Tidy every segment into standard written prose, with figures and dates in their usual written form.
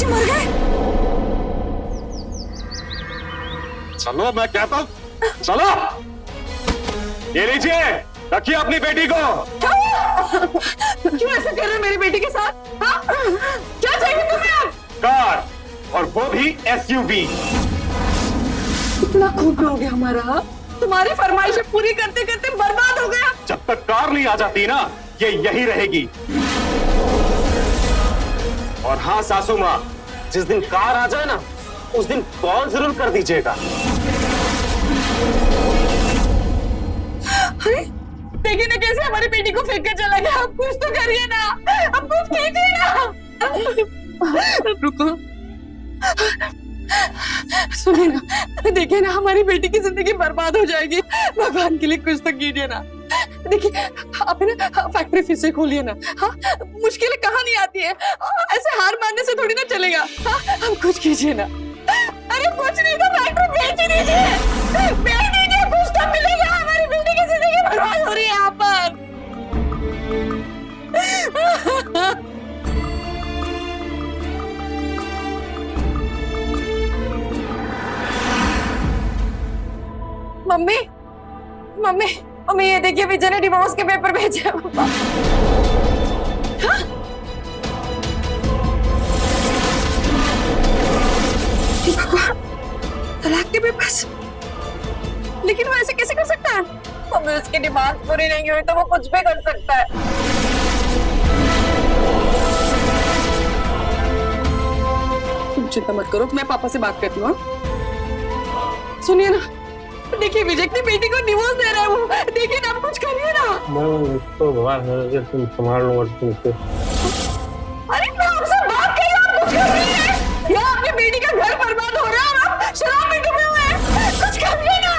जी मर गए? चलो मैं कहता हूं, चलो। ये लीजिए, रखिए अपनी बेटी को। क्यों ऐसा कर रहे हो मेरी बेटी के साथ? हाँ? क्या चाहिए तुम्हें अब? कार, और वो भी SUV। इतना खून हो गया हमारा, तुम्हारी फरमाइशें पूरी करते करते बर्बाद हो गया। जब तक कार नहीं आ जाती ना, ये यही रहेगी। और हाँ सासू माँ, जिस दिन कार आ जाए ना, उस दिन कॉल जरूर कर दीजिएगा। अरे देखिए ना कैसे हमारी बेटी को फेंक के चला गया। अब कुछ तो करिए ना, अब कुछ कीजिए ना। रुको, सुनिए ना, देखिए ना हमारी बेटी की जिंदगी बर्बाद हो जाएगी। भगवान के लिए कुछ तो कीजिए ना। देखिए आप है ना फैक्ट्री फिर से खोलिए ना। हाँ, मुश्किलें कहाँ नहीं आती है, ऐसे हार मानने से थोड़ी ना चलेगा। हाँ, हम कुछ कीजिए ना। अरे कुछ नहीं तो फैक्ट्री बेच ही दीजिए, बेच दीजिए, कुछ तो मिलेगा। हमारी बेटी की जिंदगी बर्बाद हो रही है यहाँ पर। मम्मी मम्मी मम्मी, ये देखिए विजय ने डिवोर्स के पेपर भेजे हैं। हाँ? तलाक के पेपर्स? लेकिन वो ऐसे कैसे कर सकता है? मम्मी उसकी डिमांड पूरी नहीं हुई तो वो कुछ भी कर सकता है। तुम चिंता मत करो, मैं पापा से बात करती हूँ। सुनिए ना, देखिए विजय की बेटी को डिवोर्स दे रहा है वो। देखिए ना, आप कुछ करिए ना। मैं तो भगवान तुम संभाल लो और तुमसे। अरे मैं आपसे बात कर रही हूँ, आप कुछ कर रही है। यहाँ अपनी बेटी का घर बर्बाद हो रहा है और आप शराब में डूबे हुए हैं। कुछ करिए ना।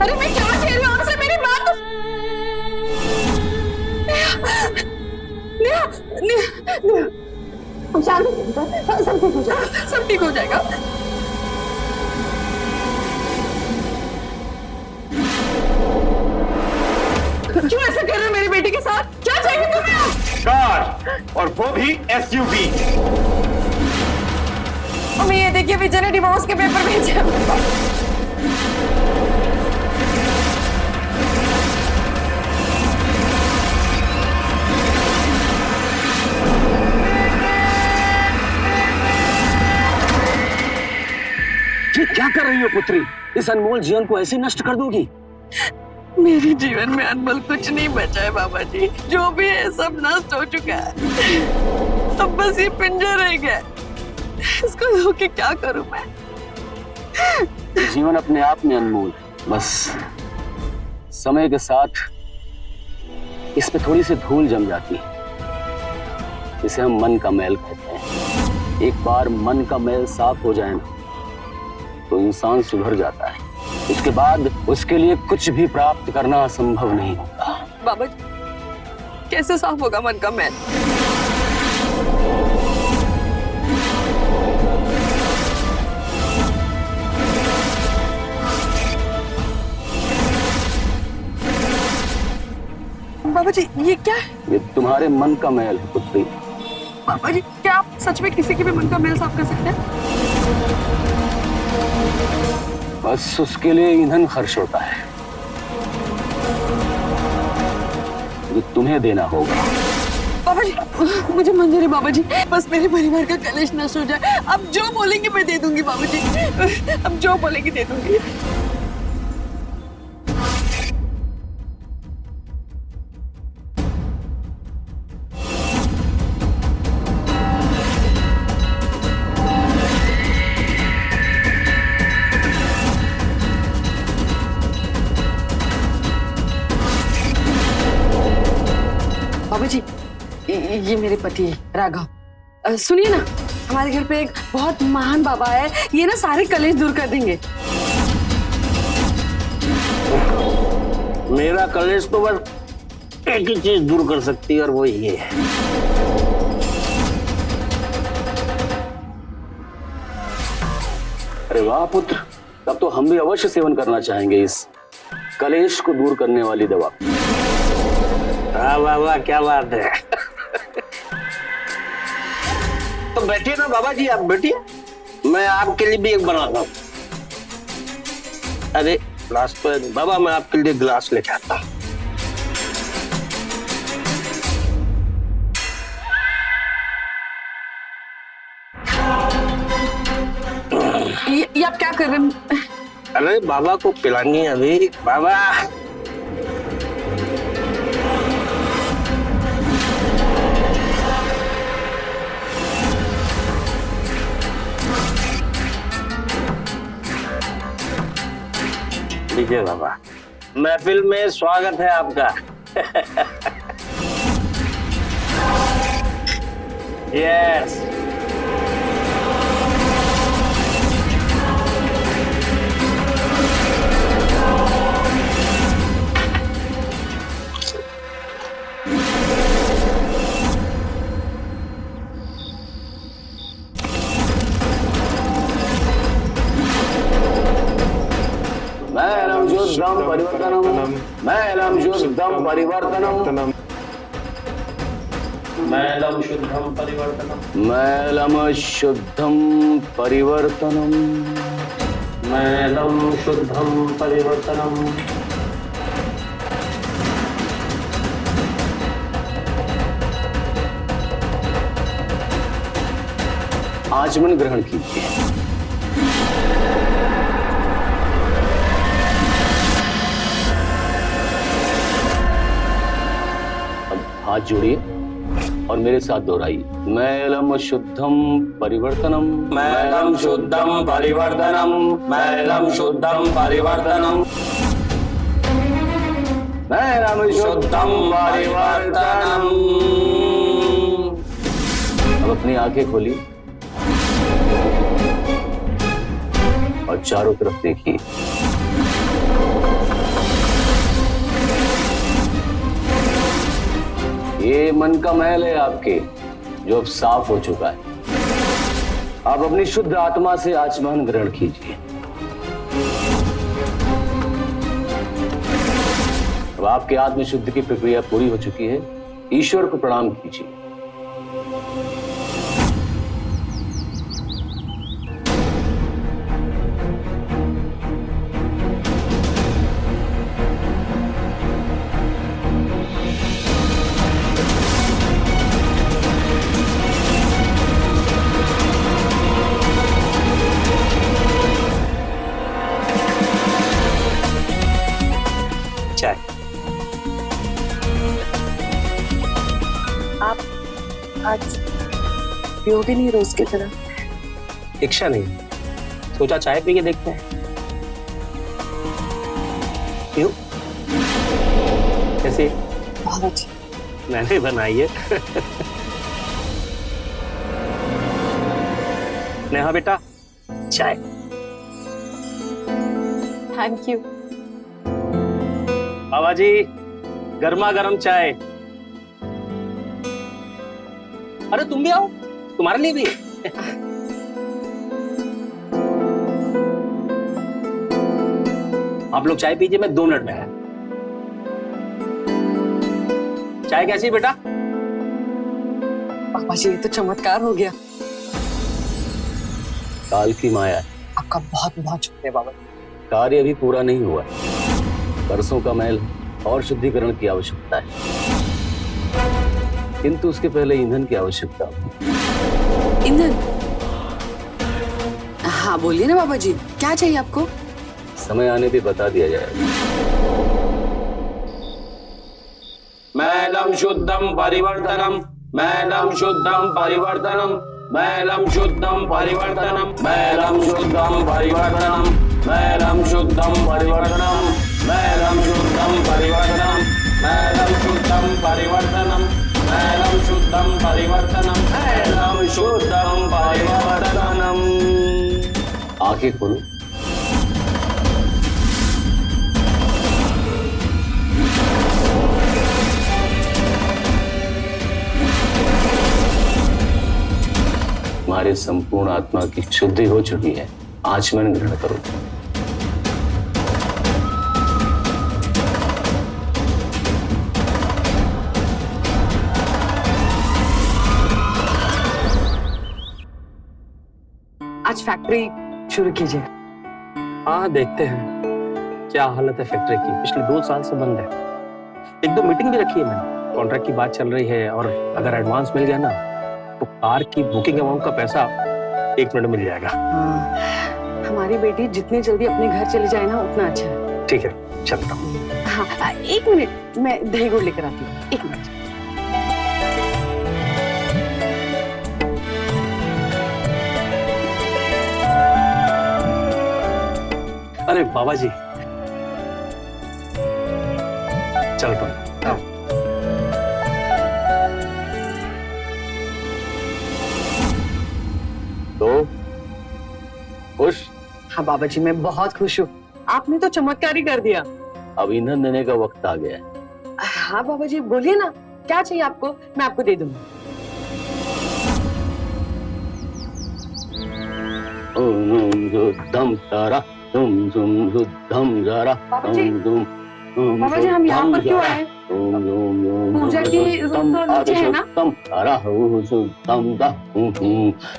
अरे मैं क्या कह रही हूँ आपसे, मेरी बात तो। नेहा, नेहा, नेहा, शांति से, सब ठीक हो जाएगा, सब ठीक हो जाएगा। क्यों ऐसा कर रहे हो मेरी बेटी के साथ? क्या चाहिए तुम्हें? कार, और वो भी SUV। मम्मी ये देखिए विजय ने डिवोर्स के पेपर भेजे हैं। ये क्या कर रही हो पुत्री? इस अनमोल जीवन को ऐसे नष्ट कर दोगी? मेरे जीवन में अनमोल कुछ नहीं बचा है बाबा जी। जो भी है सब नष्ट हो चुका है। अब बस ये पिंजर रह गया। इसको धो के क्या करूं मैं? जीवन अपने आप में अनमोल, बस समय के साथ इस पे थोड़ी सी धूल जम जाती है। इसे हम मन का मैल कहते हैं। एक बार मन का मैल साफ हो जाए ना, तो इंसान सुधर जाता है। उसके बाद उसके लिए कुछ भी प्राप्त करना असंभव नहीं होता। बाबा जी कैसे साफ होगा मन का मैल? बाबा जी ये क्या है? ये तुम्हारे मन का मैल है पुत्री। बाबा जी क्या आप सच में किसी के भी मन का मैल साफ कर सकते हैं? बस उसके लिए ईंधन खर्च होता है, जो तुम्हें देना होगा। बाबा जी मुझे मंजूर है बाबा जी, बस मेरे परिवार का कलेश नष्ट हो जाए। अब जो बोलेंगे मैं दे दूंगी बाबा जी, अब जो बोलेंगे दे दूंगी। बाबा जी ये मेरे पति है राघव। सुनिए ना, हमारे घर पे एक बहुत महान बाबा है, ये ना सारे कलेश दूर कर देंगे। मेरा कलेश तो बस एक ही चीज दूर कर सकती है और वो ये है। अरे वाह पुत्र, तब तो हम भी अवश्य सेवन करना चाहेंगे इस कलेश को दूर करने वाली दवा। वाह वाह वाह, क्या बात है। तो बैठिए ना बाबा जी, आप बैठिए, मैं आपके लिए भी एक बनाता हूँ। अरे ग्लास तो बाबा, मैं आपके लिए ग्लास लेके आता हूँ। ये आप क्या कर रहे हैं? अरे बाबा को पिलानी है अभी, बाबा। लीजिए बाबा, महफिल में स्वागत है आपका। यस। मैलम शुद्धम परिवर्तनम, मैलम शुद्धम परिवर्तनम, मैलम शुद्धम परिवर्तनम, मैलम शुद्धम परिवर्तनम, मैलम शुद्धम परिवर्तनम। आचमन ग्रहण कीजिए। हाथ जोड़िए और मेरे साथ दोहराइए। मैलम शुद्धम परिवर्तनम, मैलम शुद्धम परिवर्तनम, मैलम शुद्धम परिवर्तनम, मैलम शुद्धम परिवर्तनम। अब अपनी आंखें खोलिए और चारों तरफ देखिए। ये मन का महल है आपके, जो अब साफ हो चुका है। आप अपनी शुद्ध आत्मा से आचमन ग्रहण कीजिए। अब आपके आत्म शुद्धि की प्रक्रिया पूरी हो चुकी है। ईश्वर को प्रणाम कीजिए। चाय। आप आज पियोगे नहीं रोज की तरह? इच्छा नहीं, सोचा चाय पी के देखते हैं। क्यों? कैसे? बहुत अच्छी। मैंने बनाई है। नेहा बेटा, चाय। Thank you. बाबा जी, गर्मा गर्म चाय। अरे तुम भी आओ, तुम्हारे लिए भी। आप लोग चाय पीजिए, मैं 2 मिनट में आया। चाय कैसी बेटा? पापा जी, ये तो चमत्कार हो गया। काल की माया। आपका बहुत बहुत शुक्रिया बाबा। कार्य अभी पूरा नहीं हुआ है। बरसों का महल और शुद्धिकरण की आवश्यकता है, किंतु उसके पहले ईंधन की आवश्यकता है। ईंधन? हाँ बोलिए ना बाबा जी, क्या चाहिए आपको? समय आने पे बता दिया जाएगा। मैलम शुद्धम परिवर्तनम, मैलम शुद्धम परिवर्तनम, मैलम शुद्धम परिवर्तनम, मैलम शुद्धम परिवर्तनम, मैलम शुद्धम परिवर्तनम, मैलम शुद्धम परिवर्तनम, मैलम शुद्धम परिवर्तनम, मैलम शुद्धम परिवर्तनम, मैलम शुद्धम परिवर्तनम। आंखें खोलो। तुम्हारे संपूर्ण आत्मा की शुद्धि हो चुकी है। आचमन ग्रहण करो। आज फैक्ट्री शुरू कीजिए। हाँ देखते हैं क्या हालत है फैक्ट्री की। पिछले 2 साल से बंद है। 1-2 मीटिंग भी रखी है मैंने, कॉन्ट्रैक्ट की बात चल रही है, और अगर एडवांस मिल गया ना तो कार की बुकिंग अमाउंट का पैसा 1 मिनट में मिल जाएगा। हाँ, हमारी बेटी जितनी जल्दी अपने घर चली जाए ना उतना अच्छा है। ठीक है चलता हूँ। हाँ 1 मिनट, मैं दही गुड़ लेकर आती हूँ। 1 मिनट। अरे बाबा जी चलता हूँ। तो खुश? हाँ बाबा जी, मैं बहुत खुश हूँ। आपने तो चमत्कार ही कर दिया। अब ईंधन देने का वक्त आ गया है। हाँ बाबा जी, बोलिए ना, क्या चाहिए आपको, मैं आपको दे दूंगी। दम तारा तुम शुद्धम जरा। बाबा जी हम यहाँ पर क्यों आए? पूजा की रूम तो नीचे है ना?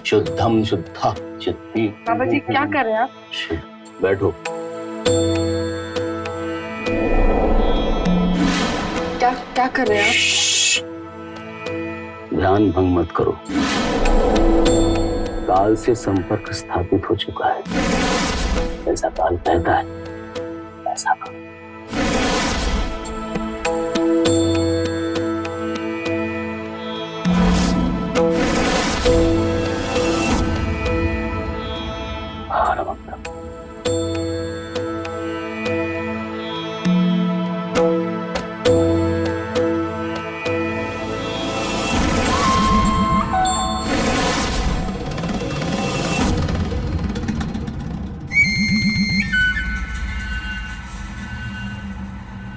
शुद्धम शुद्धा चित्ती। बाबा जी क्या कर रहे हैं आप? बैठो। क्या कर रहे हैं आप? ध्यान भंग मत करो। काल से संपर्क स्थापित हो चुका है। ऐसा काल कहता है ऐसा करो।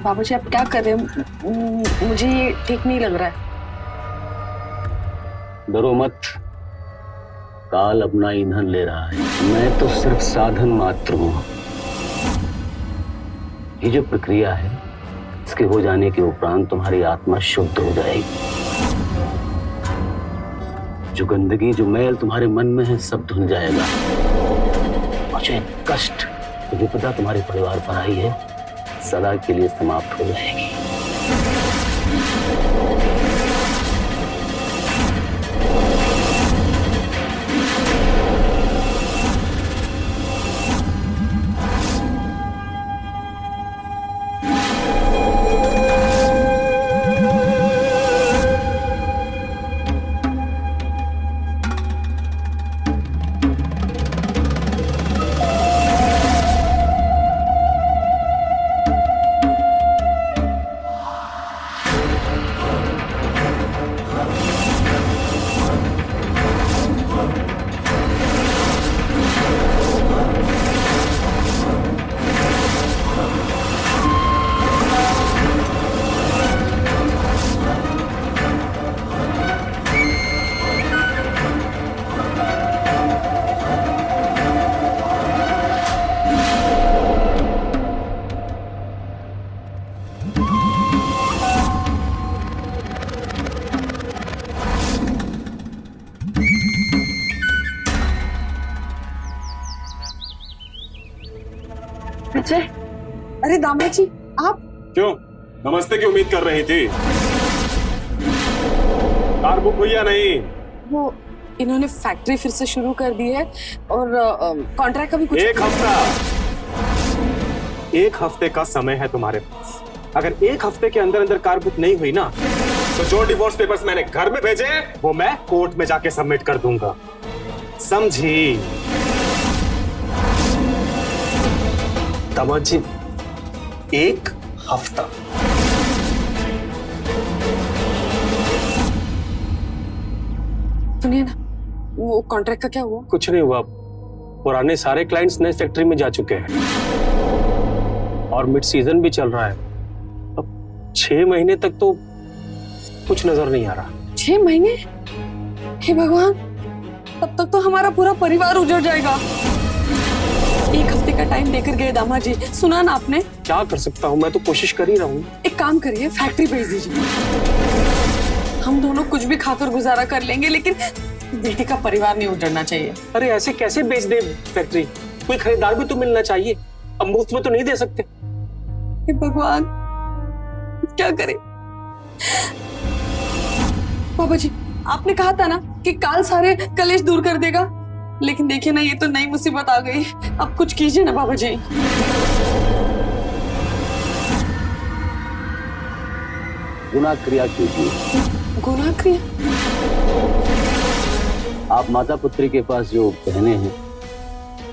बाबा जी आप क्या कर रहे हैं? मुझे ये ठीक नहीं लग रहा है। डरो मत, काल अपना ईंधन ले रहा है। मैं तो सिर्फ साधन मात्र हूं। ये जो प्रक्रिया है, इसके हो जाने के उपरांत तुम्हारी आत्मा शुद्ध हो जाएगी। जो गंदगी, जो मैल तुम्हारे मन में है, सब धुल जाएगा। और जो कष्ट, विपदा तुम्हारे परिवार पर आई है, सदा के लिए समाप्त हो जाएगी। अजय, अरे दामाद जी आप? क्यों, नमस्ते की उम्मीद कर रही थी? कार बुक हुई या नहीं? वो इन्होंने फैक्ट्री फिर से शुरू कर दी है और कॉन्ट्रैक्ट का भी कुछ। 1 हफ्ते का समय है तुम्हारे पास। अगर 1 हफ्ते के अंदर अंदर कार बुक नहीं हुई ना, तो जो डिवोर्स पेपर्स मैंने घर में भेजे वो मैं कोर्ट में जाके सबमिट कर दूंगा, समझी? दामाद जी 1 हफ्ता। सुनिए ना, वो कॉन्ट्रैक्ट का क्या हुआ? कुछ नहीं हुआ। पुराने सारे क्लाइंट्स नए फैक्ट्री में जा चुके हैं और मिड सीजन भी चल रहा है। अब 6 महीने तक तो कुछ नजर नहीं आ रहा। 6 महीने? हे भगवान, तब तक तो हमारा पूरा परिवार उजड़ जाएगा। 1 हफ्ते का टाइम देकर गए दामाद जी, सुना ना आपने? क्या कर सकता हूँ, मैं तो कोशिश कर ही रहा हूँ। एक काम करिए, फैक्ट्री भेज दीजिए। हम दोनों कुछ भी खाकर गुजारा कर लेंगे, लेकिन बेटी का परिवार नहीं उजड़ना चाहिए। अरे ऐसे कैसे बेच दे फैक्ट्री? कोई खरीदार भी तो मिलना चाहिए, अब मुफ्त में तो नहीं दे सकते। हे भगवान, क्या करें? बाबा जी, आपने कहा था ना कि काल सारे कलेश दूर कर देगा, लेकिन देखिए ना, ये तो नई मुसीबत आ गई। अब कुछ कीजिए ना बाबा जी। गुनाह क्रिया कीजिए। गुनाह क्रिया? आप माता पुत्री के पास जो बहनें हैं,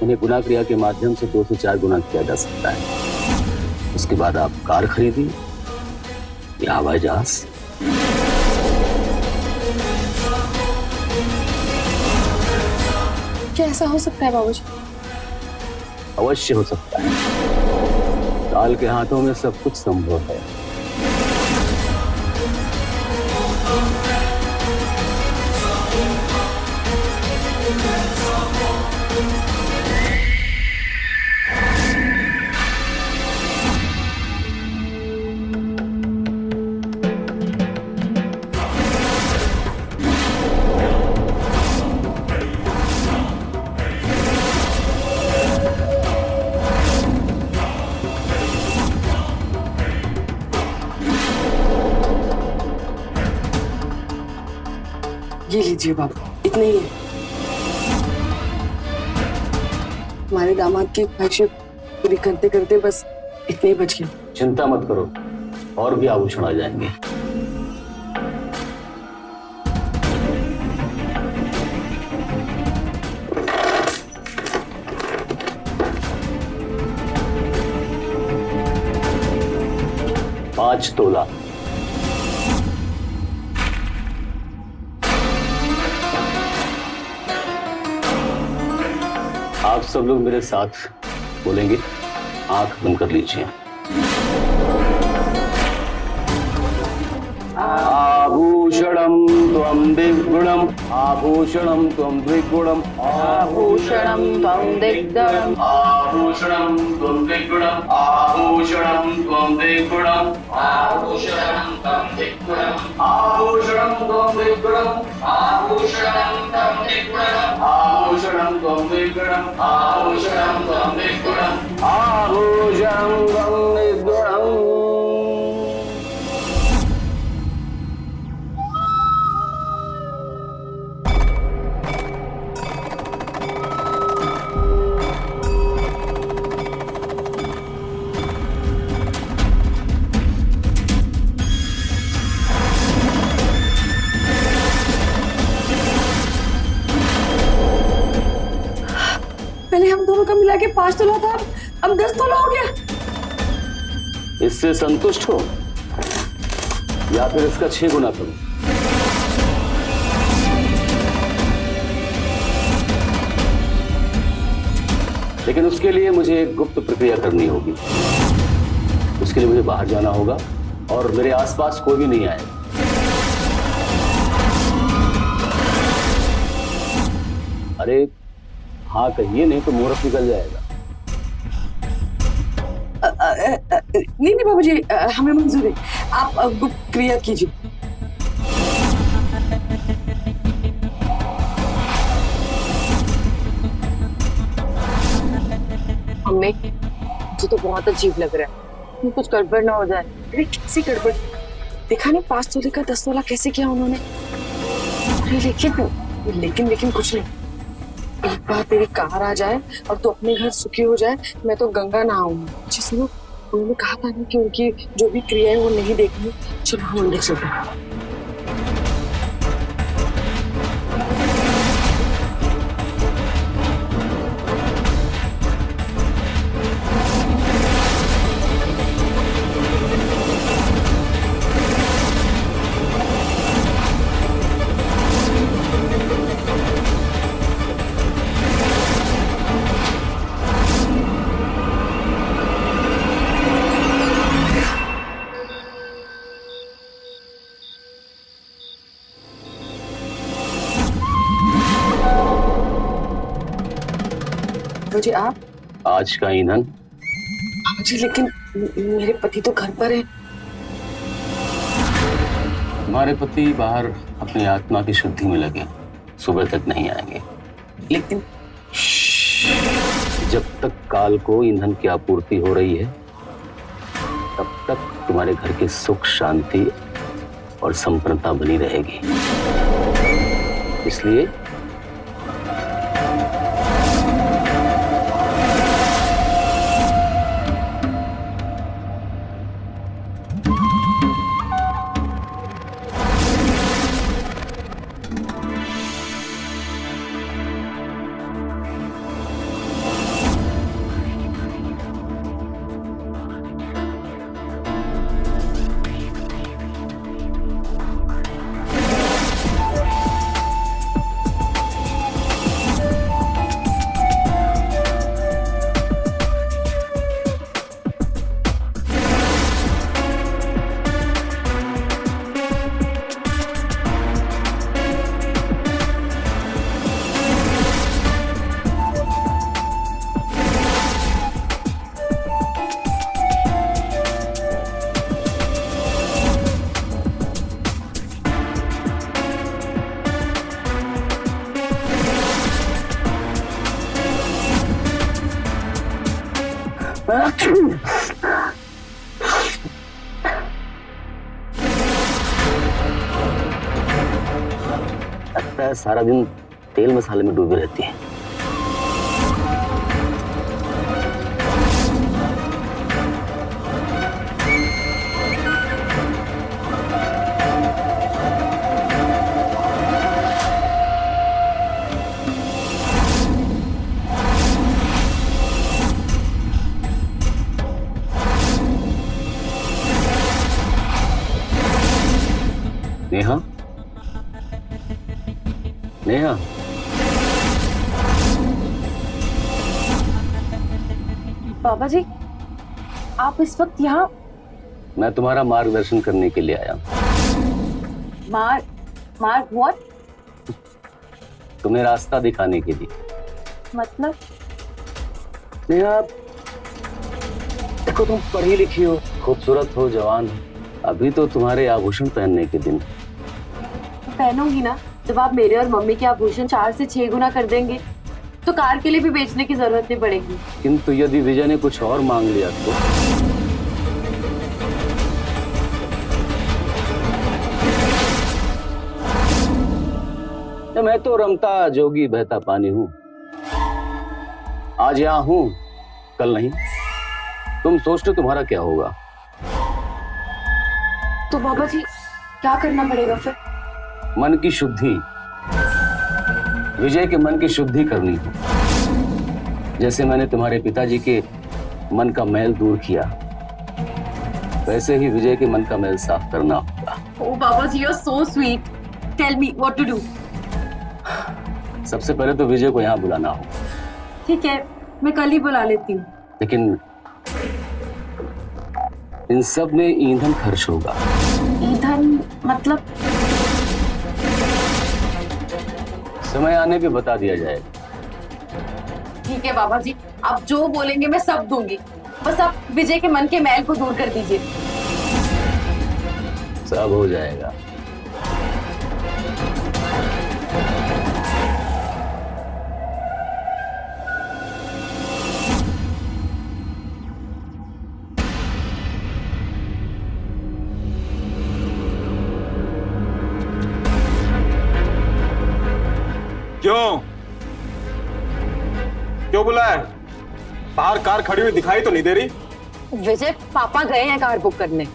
उन्हें गुनाह क्रिया के माध्यम से 2 से 4 गुना किया जा सकता है। उसके बाद आप कार खरीदिए या हवाई जहाज। क्या ऐसा हो सकता है बाबूजी? अवश्य हो सकता है। काल के हाथों में सब कुछ संभव है। ये लीजिए बाबू, इतने ही है। हमारे दामाद की ख्वाहिशें पूरी करते करते बस इतने ही बच गए। चिंता मत करो, और भी आभूषण आ जाएंगे। पांच तोला। आप सब लोग मेरे साथ बोलेंगे, आंख बंद कर लीजिए। आभूषणं त्वं दिग्गुणम्, आभूषणं त्वं द्विगुणम्, आभूषणं त्वं दिग्गुणम्, आभूषणं त्वं दिग्गुणम्, आभूषणं त्वं दिग्गुणम्, आभूषणं त्वं दिग्गुणम्, आभूषणं त्वं दिग्गुणम्, आभूषणं त्वं दिग्गुणम्, आभूषणं त्वं दिग्गुणम्, आभूषणं त्वं दिग्गुणम्, आभूषणं त्वं दिग्गुणम्। पहले हम दोनों का मिला के 5 तोला था, अब 10 तोला हो गया। इससे संतुष्ट हो या फिर इसका 6 गुना करूं? लेकिन उसके लिए मुझे एक गुप्त प्रक्रिया करनी होगी। उसके लिए मुझे बाहर जाना होगा और मेरे आसपास कोई भी नहीं आएगा। अरे हाँ कहिए, नहीं तो मुहूर्त निकल जाएगा। नहीं नहीं बाबूजी, हमें मंजूर है। आप गुप्त क्रिया कीजिए। हमें मुझे तो बहुत अजीब लग रहा है, कुछ गड़बड़ ना हो जाए। अरे कैसी गड़बड़? देखा नहीं 5 तोले का 10 तोला कैसे किया उन्होंने? अरे लेकिन कुछ नहीं। एक बार तेरी कार आ जाए और तू अपने घर सुखी हो जाए, मैं तो गंगा नहाऊंगी। अच्छा सुनो, उन्होंने कहा था ना कि उनकी जो भी क्रिया है वो नहीं देखनी। चलो हम अंदर चलते हैं। जी आप? आज का ईंधन? जी लेकिन मेरे पति तो घर पर है। हमारे पति बाहर अपनी आत्मा की शुद्धि में लगे, सुबह तक नहीं आएंगे, लेकिन जब तक काल को ईंधन की आपूर्ति हो रही है तब तक तुम्हारे घर की सुख शांति और संपन्नता बनी रहेगी। इसलिए लगता है सारा दिन तेल मसाले में डूबी रहती है। नेहा, नेहा, बाबा जी, आप इस वक्त यहाँ? मैं तुम्हारा मार्गदर्शन करने के लिए आया हूं। मार व्हाट? तुम्हें रास्ता दिखाने के लिए। मतलब? नेहा, देखो तुम पढ़ी लिखी हो, खूबसूरत हो, जवान हो, अभी तो तुम्हारे आभूषण पहनने के दिन। पहनूंगी ना, जब आप मेरे और मम्मी के आभूषण 4 से 6 गुना कर देंगे तो कार के लिए भी बेचने की जरूरत नहीं पड़ेगी। किंतु यदि विजय ने कुछ और मांग लिया तो मैं तो रमता जोगी बहता पानी हूं। आज यहां हूं, कल नहीं। तुम सोचते तुम्हारा क्या होगा? तो बाबा जी क्या करना पड़ेगा फिर? मन की शुद्धि, विजय के मन की शुद्धि करनी हो। जैसे मैंने तुम्हारे पिताजी के मन का मैल दूर किया, वैसे ही विजय के मन का मैल साफ करना होगा। ओह बाबा जी, you are so sweet. Tell me what to do. सबसे पहले तो विजय को यहाँ बुलाना हो। ठीक है, मैं कल ही बुला लेती हूँ। लेकिन इन सब में ईंधन खर्च होगा। ईंधन मतलब? समय आने पे बता दिया जाएगा। ठीक है बाबा जी, आप जो बोलेंगे मैं सब दूंगी, बस आप विजय के मन के मैल को दूर कर दीजिए। सब हो जाएगा। क्यों बुलाया? बाहर कार खड़ी हुई दिखाई तो नहीं दे रही। विजय, पापा गए हैं कार बुक करने।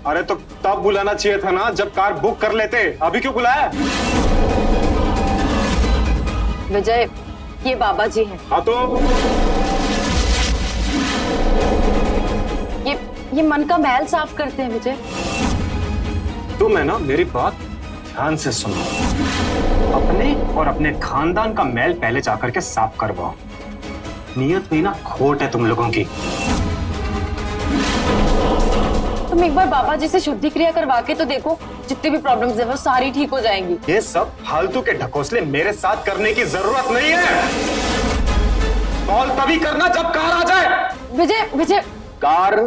अरे तो तब बुलाना चाहिए था ना, जब कार बुक कर लेते। अभी क्यों बुलाया? विजय, ये बाबा जी हैं। हाँ तो ये मन का मैल साफ करते हैं विजय। तुम है ना, मेरी बात ध्यान से सुनो। अपने और अपने खानदान का मैल पहले जाकर के साफ करवाओ। नियत में ना खोट है तुम लोगों की। तुम एक बार बाबा जी से शुद्धि क्रिया करवा के तो देखो, जितनी भी प्रॉब्लम्स है वो सारी ठीक हो जाएंगी। ये सब फालतू के ढकोसले मेरे साथ करने की जरूरत नहीं है। कॉल तभी करना जब कार आ जाए। विजय, कार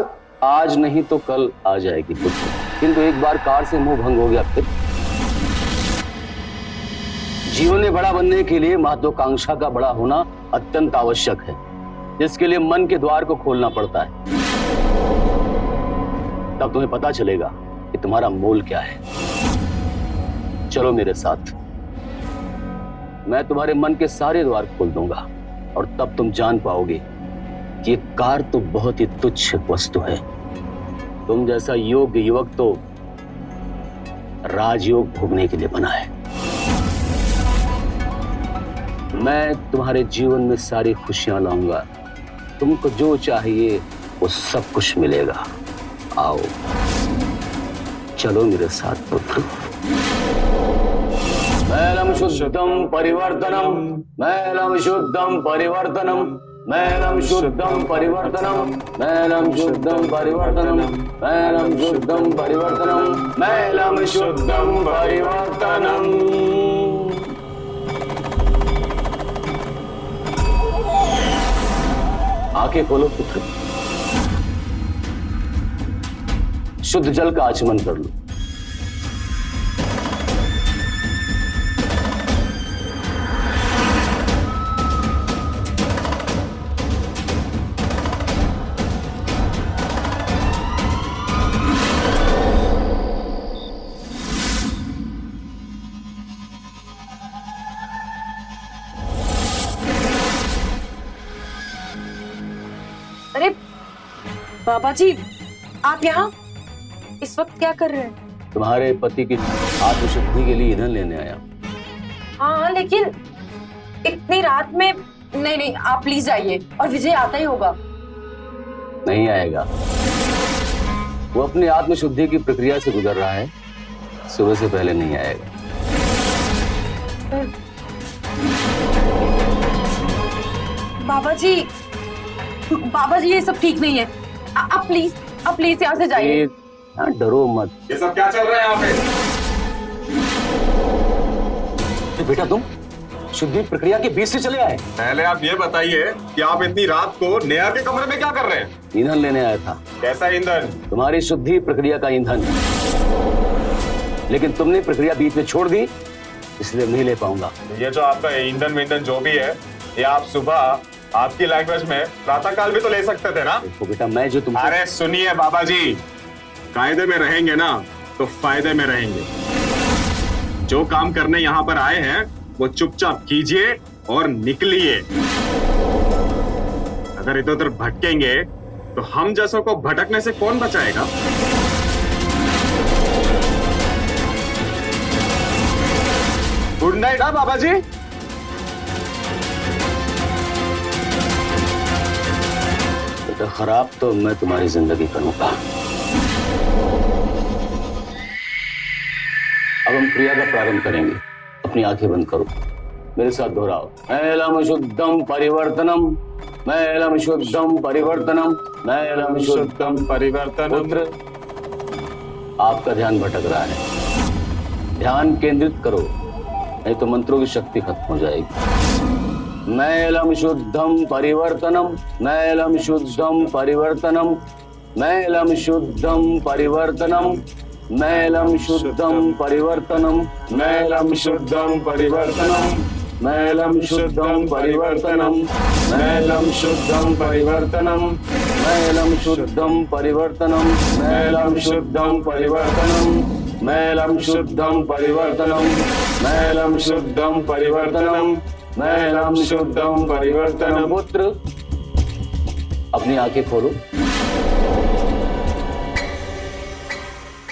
आज नहीं तो कल आ जाएगी पुत्र, किंतु एक बार कार से मुंह भंग हो गया फिर जीवन में बड़ा बनने के लिए महत्वाकांक्षा का बड़ा होना अत्यंत आवश्यक है, जिसके लिए मन के द्वार को खोलना पड़ता है। तब तुम्हें पता चलेगा कि तुम्हारा मोल क्या है। चलो मेरे साथ, मैं तुम्हारे मन के सारे द्वार खोल दूंगा और तब तुम जान पाओगे कि ये कार तो बहुत ही तुच्छ वस्तु है। तुम जैसा योग्य युवक तो राजयोग भोगने के लिए बना है। मैं तुम्हारे जीवन में सारी खुशियां लाऊंगा। तुमको जो चाहिए वो सब कुछ मिलेगा। आओ, चलो मेरे साथ पुत्र। मैलम शुद्धम परिवर्तनम, मैलम शुद्धम परिवर्तनम, मैलम शुद्धम परिवर्तनम, मैलम शुद्धम परिवर्तनम, मैलम शुद्धम परिवर्तनम, मैलम शुद्धम परिवर्तनम। आंखें खोलो पुत्र, शुद्ध जल का आचमन कर लो। अरे बाबा जी, आप यहाँ इस वक्त क्या कर रहे हैं? तुम्हारे पति की आत्मशुद्धि के लिए ईंधन लेने आया। हाँ, लेकिन इतनी रात में नहीं नहीं, आप प्लीज जाइए, और विजय आता ही होगा। नहीं आएगा, वो अपनी आत्मशुद्धि की प्रक्रिया से गुजर रहा है, सुबह से पहले नहीं आएगा। बाबा जी ये सब ठीक नहीं है। आप प्लीज यहाँ से जाइए। डरो मत। ये सब क्या चल रहा है यहाँ पे? बेटा तुम शुद्धि प्रक्रिया के बीच से चले आए। पहले आप ये बताइए कि आप इतनी रात को नेहा के कमरे में क्या कर रहे हैं? ईंधन लेने आया था। कैसा ईंधन? तुम्हारी शुद्धि प्रक्रिया का ईंधन। लेकिन तुमने प्रक्रिया बीच में छोड़ दी, इसलिए नहीं ले पाऊंगा। ये जो आपका ईंधन वींधन जो भी है, ये आप सुबह आपकी लैंग्वेज में प्रातः काल भी तो ले सकते थे ना? देखो बेटा, मैं जो तुम अरे सुनिए बाबा जी, कायदे में रहेंगे ना तो फायदे में रहेंगे। जो काम करने यहाँ पर आए हैं वो चुपचाप कीजिए और निकलिए। अगर इधर उधर भटकेंगे तो हम जैसों को भटकने से कौन बचाएगा? Good night. हाँ बाबा जी। बेटा खराब तो मैं तुम्हारी जिंदगी करूंगा। अब हम क्रिया का प्रारंभ करेंगे। अपनी आंखें बंद करो, मेरे साथ दोहराओ। मैलम शुद्धम परिवर्तनम, मैलम शुद्धम परिवर्तनम, मैलम शुद्धम परिवर्तनम। पुत्र, आपका ध्यान भटक रहा है। ध्यान केंद्रित करो, नहीं तो मंत्रों की शक्ति खत्म हो जाएगी। मैलम शुद्धम परिवर्तनम, मैलम शुद्धम परिवर्तनम, मैलम शुद्धम परिवर्तनम, मैलम शुद्धम परिवर्तनम, मैलम शुद्धम परिवर्तनम, मैलम शुद्धम परिवर्तनम, मैलम शुद्धम परिवर्तनम, मैलम शुद्धम परिवर्तनम, मैलम शुद्धम परिवर्तनम, मैलम शुद्धम परिवर्तनम, मैलम शुद्धम परिवर्तनम, मैलम शुद्धम परिवर्तनम। पुत्र, अपनी आंखें खोलो।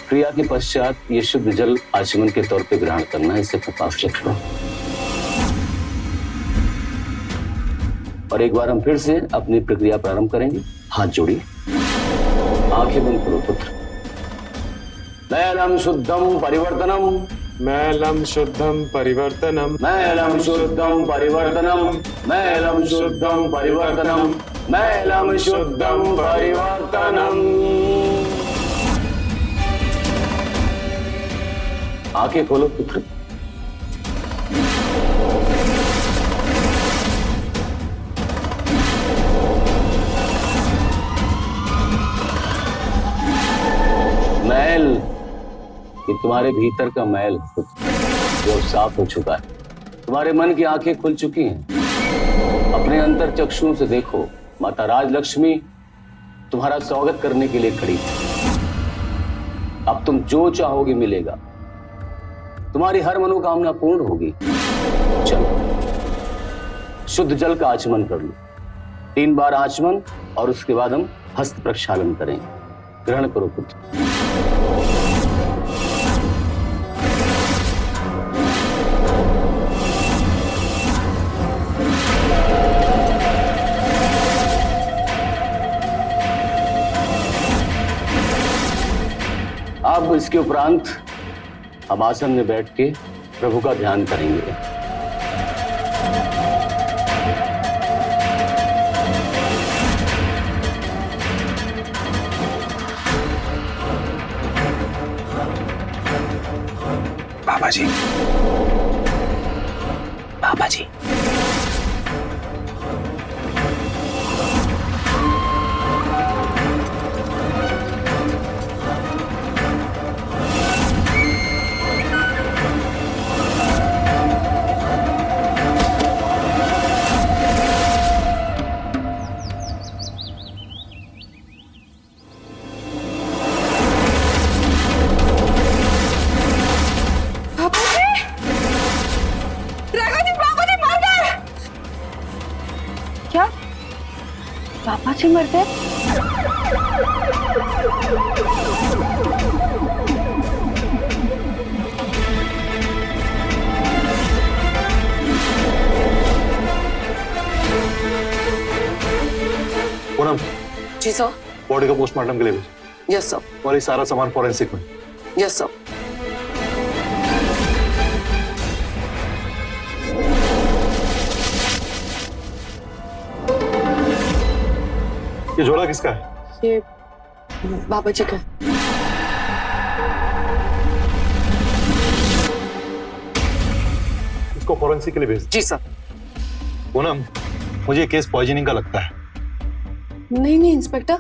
क्रिया के पश्चात ये शुद्ध जल आचमन के तौर पे ग्रहण करना है। इसे प्रकाश रखना। और एक बार हम फिर से अपनी प्रक्रिया प्रारंभ करेंगे। हाथ जोड़िए, आंखें बंद करो पुत्र। मैलम शुद्धम परिवर्तनम, मैलम शुद्धम परिवर्तनम, मैलम शुद्धम परिवर्तनम, मैलम शुद्धम परिवर्तनम, मैलम शुद्धम परिवर्तनम। आंखें खोलो पुत्र। मैल, ये तुम्हारे भीतर का मैल जो साफ हो चुका है। तुम्हारे मन की आंखें खुल चुकी हैं। अपने अंतर चक्षुओं से देखो, माता राजलक्ष्मी तुम्हारा स्वागत करने के लिए खड़ी है। अब तुम जो चाहोगे मिलेगा, तुम्हारी हर मनोकामना पूर्ण होगी। चलो शुद्ध जल का आचमन कर लो, 3 बार आचमन, और उसके बाद हम हस्त प्रक्षालन करेंगे। ग्रहण करो पुत्र। अब इसके उपरांत हम आसन में बैठ के प्रभु का ध्यान करेंगे। बाबा जी, बाबा जी, क्या पापा जी मरते? पूनम, जी सर। बॉडी का पोस्टमार्टम के लिए भेज। Yes sir. और ये सारा सामान फॉरेंसिक में। Yes sir. ये झोला किसका है? ये बाबा जी का। इसको फॉरेंसिक के लिए भेज। जी सर। पूनम, मुझे ये केस पॉइजनिंग का लगता है। नहीं नहीं इंस्पेक्टर,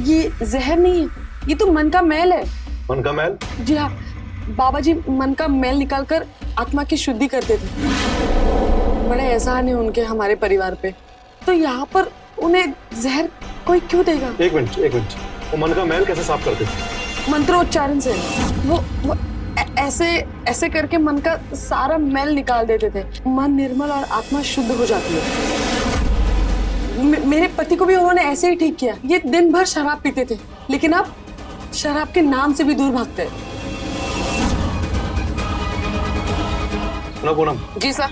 ये जहर नहीं है, ये तो मन का मैल है। मन का मैल? जी हाँ, बाबा जी मन का मैल निकालकर आत्मा की शुद्धि करते थे। बड़े एहसान है उनके हमारे परिवार पे, तो यहाँ पर उन्हें जहर कोई क्यों देगा? एक मिनट, वो मन का मैल कैसे साफ करते थे? मंत्रोच्चारण से। वो ऐसे करके मन का सारा मैल निकाल देते थे। मन निर्मल और आत्मा शुद्ध हो जाती है। मेरे पति को भी उन्होंने ऐसे ही ठीक किया। ये दिन भर शराब पीते थे, लेकिन अब शराब के नाम से भी दूर भागते हैं। सुना पूनम? जी सर,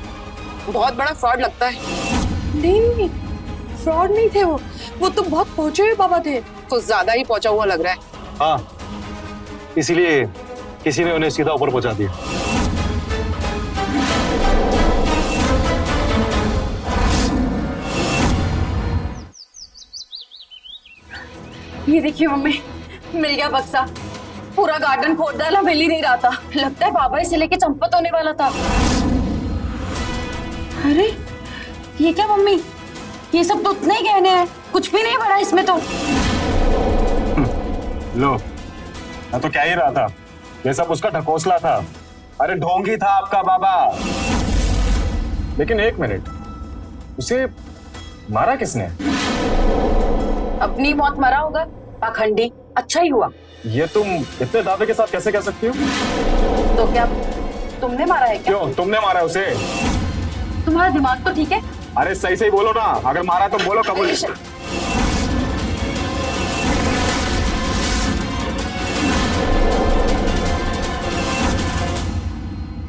बहुत बड़ा फ्रॉड लगता है। नहीं, फ्रॉड नहीं थे वो तो बहुत पहुंचे हुए बाबा थे। कुछ ज्यादा ही पहुंचा हुआ लग रहा है। हाँ, इसीलिए किसी ने उन्हें सीधा ऊपर पहुंचा दिया। ये देखिए मम्मी, मिल गया बक्सा। पूरा गार्डन खोद डाला, मिल ही नहीं रहा था। लगता है बाबा इसे लेके चंपत होने वाला था। अरे ये क्या मम्मी, ये सब तो उतने ही गहने हैं, कुछ भी नहीं बड़ा इसमें तो। लो, मैं तो क्या ही रहा था, ये सब उसका ढकोसला था। अरे ढोंगी था आपका बाबा। लेकिन एक मिनट, उसे मारा किसने? अपनी मौत मरा होगा पाखंडी। अच्छा ही हुआ। ये तुम इतने दावे के साथ कैसे कह सकती हो? तो क्या तुमने मारा है क्या? क्यों, तुमने मारा उसे? तुम्हारा दिमाग तो ठीक है? अरे सही सही बोलो ना, अगर मारा तो बोलो कबूल।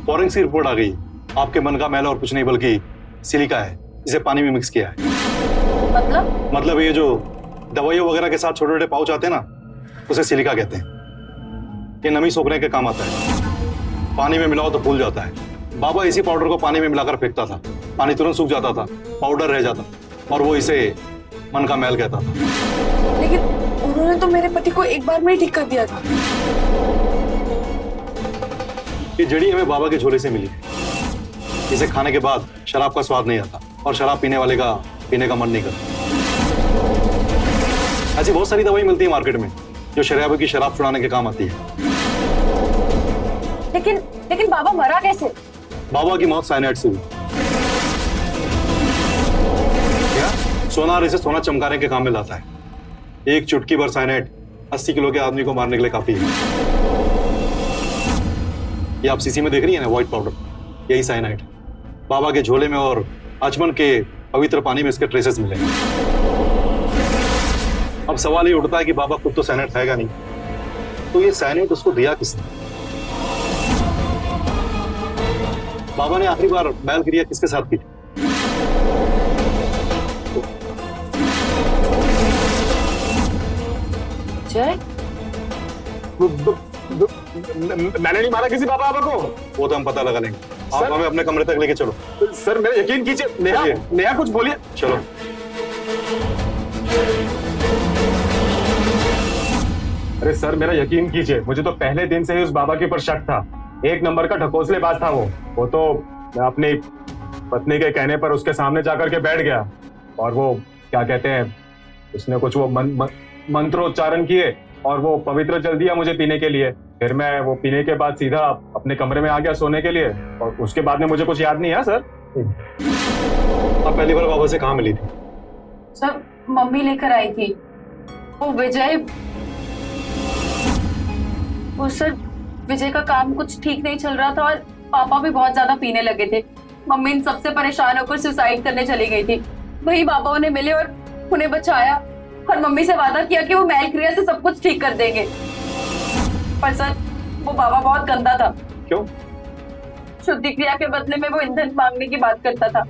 फॉरेंसिक की रिपोर्ट आ गई। आपके मन का मैल और कुछ नहीं बल्कि सिलिका है, इसे पानी में मिक्स किया है। मतलब ये जो दवाइयों वगैरह के साथ छोटे छोटे पाउच आते हैं ना, उसे सिलिका कहते हैं। ये नमी सोखने के काम आता है। पानी में मिलाओ तो फूल जाता है। बाबा इसी पाउडर को पानी में मिलाकर फेंकता था, पानी तुरंत सूख जाता था, पाउडर रह जाता, और वो इसे मन का मैल कहता था। लेकिन उन्होंने तो मेरे पति को एक बार में ही ठीक कर दिया था। ये जड़ी हमें बाबा के झोले से मिली है। इसे खाने के बाद शराब का स्वाद नहीं आता, और शराब पीने वाले का पीने का मन नहीं करता। ऐसी बहुत सारी दवाई मिलती है मार्केट में जो शराबी की शराब छुड़ाने के काम आती है। लेकिन बाबा मरा कैसे? बाबा की मौत साइनाइड से हुई। क्या? सोनार इसे सोना चमकाने के काम में लाता है। एक चुटकी भर साइनाइड 80 किलो के आदमी को मारने के लिए काफी है। ये आप सीसी में देख रही है ना, व्हाइट पाउडर, यही साइनाइड बाबा के झोले में और आचमन के पवित्र पानी में इसके ट्रेसेस मिले। अब सवाल ये उठता है कि बाबा खुद तो साइनाइड खाएगा नहीं, तो ये साइनाइड उसको दिया किसने? बाबा ने आखिरी बार बैल क्रिया किसके साथ की थी? जय, मैंने नहीं मारा किसी बाबा को। वो तो हम पता लगा लेंगे। आप हमें अपने कमरे तक लेके चलो। सर मेरा यकीन कीजिए, नेहा चलिए। नेहा कुछ बोलिए। चलो। अरे सर मेरा यकीन कीजिए, मुझे तो पहले दिन से ही उस बाबा के ऊपर शक था। एक नंबर का ढकोसलेबाज था वो तो अपनी पत्नी के कहने पर उसके सामने जाकर के बैठ गया और वो क्या कहते हैं, उसने कुछ वो मंत्रोच्चारण किए और वो पवित्र जल दिया मुझे पीने के लिए। फिर मैं वो पीने के बाद सीधा अपने कमरे में आ गया सोने के लिए और उसके बाद में मुझे कुछ याद नहीं है सर। आप पहली बार बाबा से कहाँ मिली थी? सर मम्मी लेकर आई थी। वो सर विजय का काम कुछ ठीक नहीं चल रहा था और पापा भी बहुत ज्यादा पीने लगे थे। मम्मी इन सबसे परेशान होकर सुसाइड करने चली गई थी। वही बाबा उन्हें मिले और उन्हें बचाया और मम्मी से वादा किया कि वो मैल क्रिया से सब कुछ ठीक कर देंगे। पर सर वो बाबा बहुत गंदा था। क्यों? शुद्धि क्रिया के बदले में वो ईंधन मांगने की बात करता था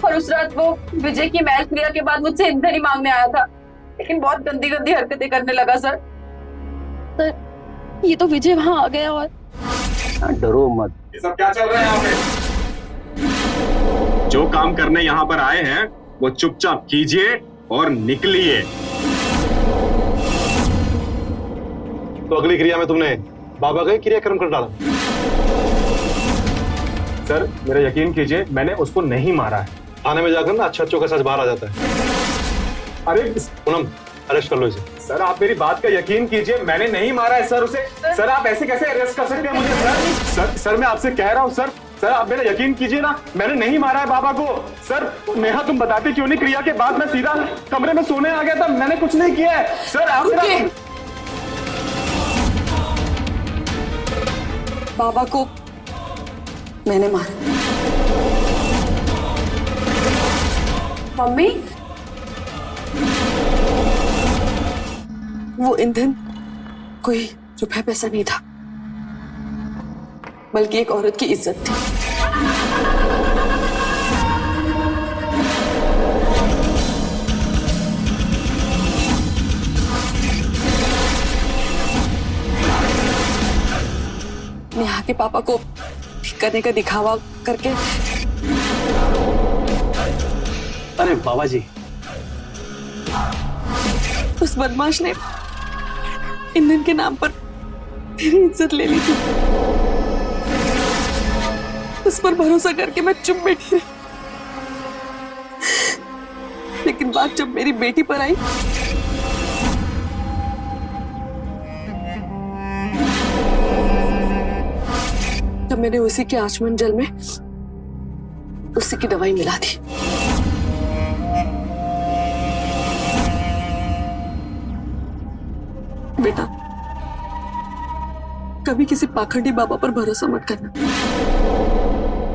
और उस रात वो विजय की मैल क्रिया के बाद मुझसे ईंधन ही मांगने आया था, लेकिन बहुत गंदी गंदी हरकतें करने लगा। सर ये तो विजय वहां आ गया और डरो मत। ये सब क्या चल रहा है यहाँ पे? जो काम करने यहाँ पर आए हैं वो चुपचाप कीजिए और निकलिए। तो अगली क्रिया में तुमने बाबा का ही क्रियाक्रम कर डाला। सर मेरा यकीन कीजिए, मैंने उसको नहीं मारा है। थाने में जाकर ना अच्छा का सच बाहर आ जाता है। अरे पूनम, अरेस्ट कर लो इसे। सर आप मेरी बात का यकीन कीजिए, मैंने नहीं मारा है सर उसे। सर आप ऐसे कैसे अरेस्ट कर सकते हैं मुझे? सर मैं आपसे कह रहा हूँ सर आप मेरा यकीन कीजिए ना, मैंने नहीं मारा है बाबा को। सर नेहा तुम बताते क्यों नहीं? क्रिया के बाद मैं सीधा कमरे में सोने आ गया था, मैंने कुछ नहीं किया है। सर आप बाबा को मैंने मारा। मम्मी वो ईंधन कोई रुपया पैसा नहीं था, बल्कि एक औरत की इज्जत थी। नेहा के पापा को ठीक करने का दिखावा करके। अरे बाबा जी, उस बदमाश ने ईंधन के नाम पर मेरी इज्जत ले ली थी। उस पर भरोसा करके मैं चुप बैठी रही, लेकिन बात जब मेरी बेटी पर आई तब मैंने उसी के आचमन जल में उसी की दवाई मिला दी। बेटा कभी किसी पाखंडी बाबा पर भरोसा मत करना।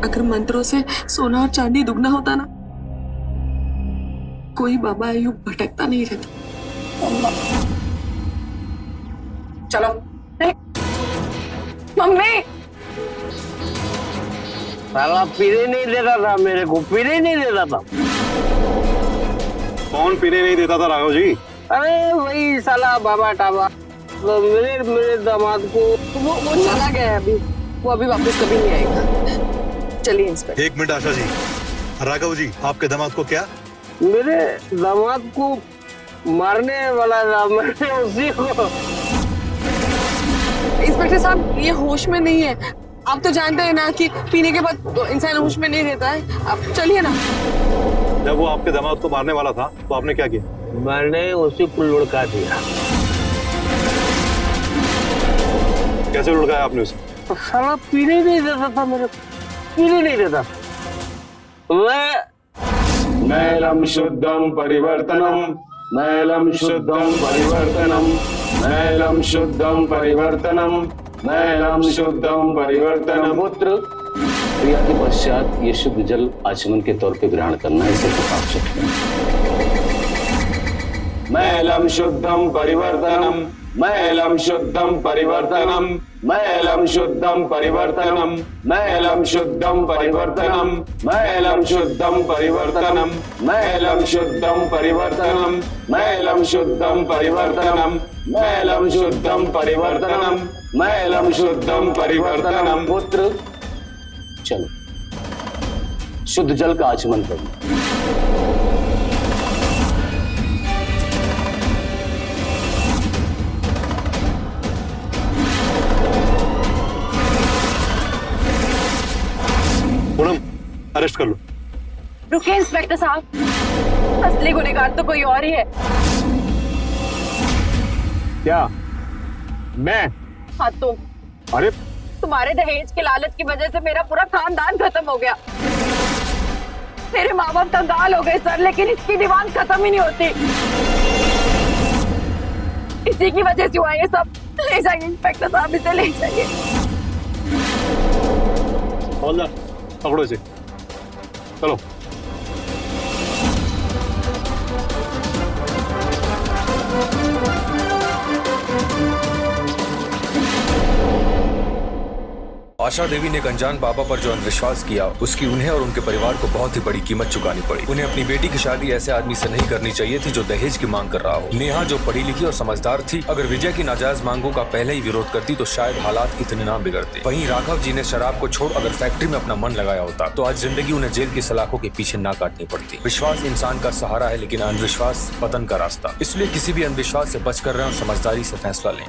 अगर मंत्रों से सोना और चांदी दुगना होता ना, कोई बाबा यूं भटकता नहीं रहता। चलो। मम्मी साला पीने नहीं देता था, मेरे को पीने नहीं देता था। कौन पीने नहीं देता था राघव जी? अरे वही साला बाबा टाबा। तो मेरे दामाद को वो चला गया है अभी, वो अभी वापस कभी नहीं आएगा। चलिए इंस्पेक्टर। एक मिनट आशा जी। राघव जी, आपके दामाद को क्या? मेरे दामाद को मारने वाला था, मैंने उसी को। इंस्पेक्टर साहब ये होश में नहीं है, आप तो जानते हैं ना कि पीने के बाद तो इंसान होश में नहीं रहता है। आप चलिए ना। जब वो आपके दामाद को मारने वाला था तो आपने क्या किया? मैंने उसी को लुढ़का दिया। कैसे लुढ़काया आपने उसे? साला पीने नहीं देता था मेरे को। पीने नहीं देता। मैं मैलम शुद्धम परिवर्तनम, मैलम शुद्धम परिवर्तनम, मैलम शुद्धम परिवर्तनम, मैलम शुद्धम परिवर्तनम। पुत्र, क्रिया के पश्चात ये शुद्ध जल आचमन के तौर पे ग्रहण करना है, इसे प्रताप चक्र। मैलम शुद्धम परिवर्तनम, मैलम शुद्धम परिवर्तनम, मैलम शुद्धम परिवर्तनम, मैलम शुद्धम परिवर्तनम, मैलम शुद्धम परिवर्तनम, मैलम शुद्धम परिवर्तनम, मैलम शुद्धम परिवर्तनम, मैलम शुद्धम परिवर्तनम, मैलम शुद्धम परिवर्तनम। पुत्र, चलो शुद्ध जल का आचमन करो। पूनम, अरेस्ट कर लो। रुकिए इंस्पेक्टर साहब, असली गुनहगार तो कोई और ही है। क्या मैं? हाँ तुम। अरे तुम्हारे दहेज के लालच की वजह से मेरा पूरा खानदान खत्म हो गया। मेरे माँ बाप कंगाल हो गए सर, लेकिन इसकी डिमांड खत्म ही नहीं होती। इसी की वजह से हुआ ये सब। ले जाइए इंस्पेक्टर साहब, इसे ले जाइए। हवलदार, पकड़ो इसे, चलो। आशा देवी ने एक अनजान बाबा पर जो अंधविश्वास किया, उसकी उन्हें और उनके परिवार को बहुत ही बड़ी कीमत चुकानी पड़ी। उन्हें अपनी बेटी की शादी ऐसे आदमी से नहीं करनी चाहिए थी जो दहेज की मांग कर रहा हो। नेहा जो पढ़ी लिखी और समझदार थी, अगर विजय की नाजायज मांगों का पहले ही विरोध करती तो शायद हालात इतने ना बिगड़ते। वहीं राघव जी ने शराब को छोड़ अगर फैक्ट्री में अपना मन लगाया होता तो आज जिंदगी उन्हें जेल की सलाखों के पीछे ना काटनी पड़ती। विश्वास इंसान का सहारा है, लेकिन अंधविश्वास पतन का रास्ता। इसलिए किसी भी अंधविश्वास से बचकर रहें और समझदारी से फैसला लें।